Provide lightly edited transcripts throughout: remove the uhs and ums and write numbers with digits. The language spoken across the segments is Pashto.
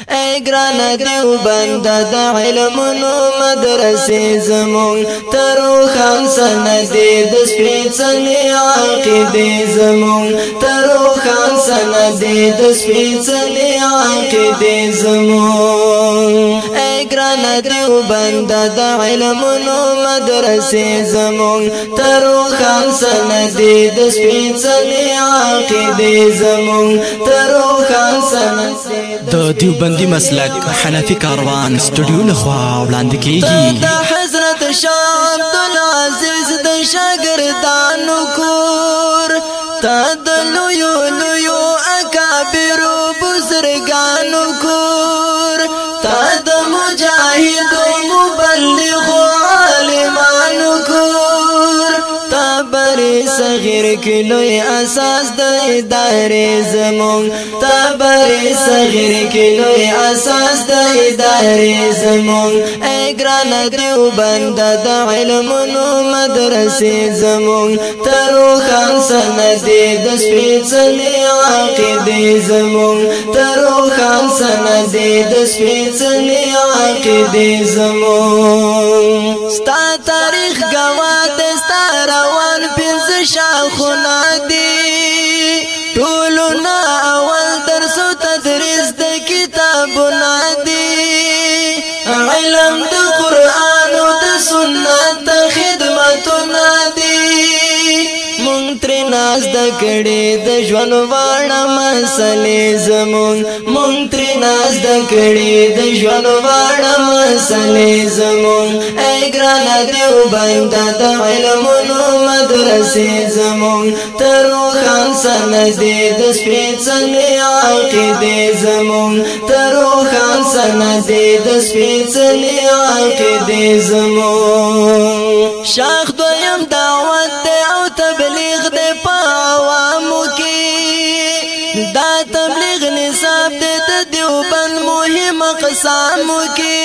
اے گرانا دیوبند د علمونو مدرسې زمون تروخان سندې د سپېڅلې عقیدې زمون تروخان سندې د سپېڅلې عقیدې زمون اے گرانا دیوبند د علمونو مدرسې زمون تروخان سندې د سپېڅلې عقیدې زمون تروخان سندې د دیوبندی مسلک حنفی کاروان سټوډیو لخوا وړاندې کیږي د حضرت شاه عبدالعزیز د شاګردانو کور تا د لویو لویو اکابرو بزرګانو کور تا د مجاهدو مبلغو عالمانو کور تا بری صغیر کې لوی اساس د ادارې زمون تا بری صغیر کې لوی اساس د ادارې زمون اے ګران دیوبند د علمونو مدرسې زمون تروخان سندې د سپېڅلې عقیدې زمون تروخان سندې د سپېڅلې عقیدې زمون ستا تاریخ گواه دې ستا روان پنځه شاخونه دي ټولونه اول درس او تدریس د کتابونه دي علم د قرآن او د سنت خدمتونه دي مونږ ترې ناز د کړې د ژوند واړه مسلې زمون مونږ ترې ناز د کړې د ژوند واړه مسلې زمون اے ګران دیوبند د علمونو مدرسې زمون تروخان سندې د سپېڅلې عقیدې زمون تروخان سندې د سپېڅلې عقیدې زمون شاخ دویم دعوت دی او تبلیغ دی په عوامو کې دا تبلیغ نصاب دی د دیوبند مهم اقسامو کې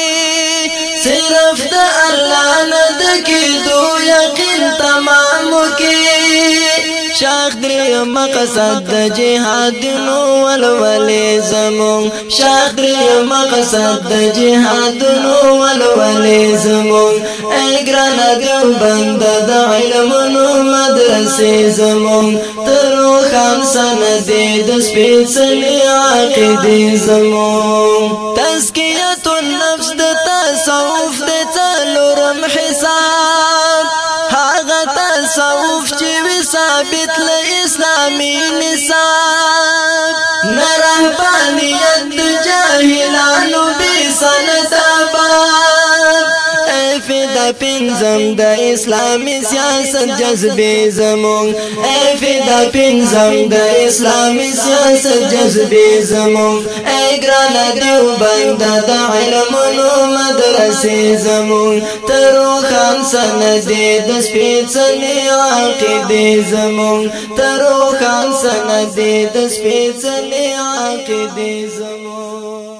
صرف د الله نه د کېدو یقین تمامو کې شاخ دریم مقصد د جهادونو ولولې زمون شاخ دریم مقصد د جهادونو ولولې زمون اے ګران دیوبند د علمونو مدرسې زمون تروخان سندې د سپېڅلې عقیدې زمون تزکیة النفس د تصوف د څلورم حساب هغه تصوف چې وي ثابت له اسلامي نصاب نه رهبانیت د جاهلانو بې سنده فدا پنځم د اسلامي سیاست جذبې زمون اے فدا پنځم د اسلامي سیاست جذبې زمون اے ګران دیوبند د علمونو مدرسې زمون تروخان سندې د سپېڅلې عقیدې زمون تروخان سندې د سپېڅلې عقیدې زمون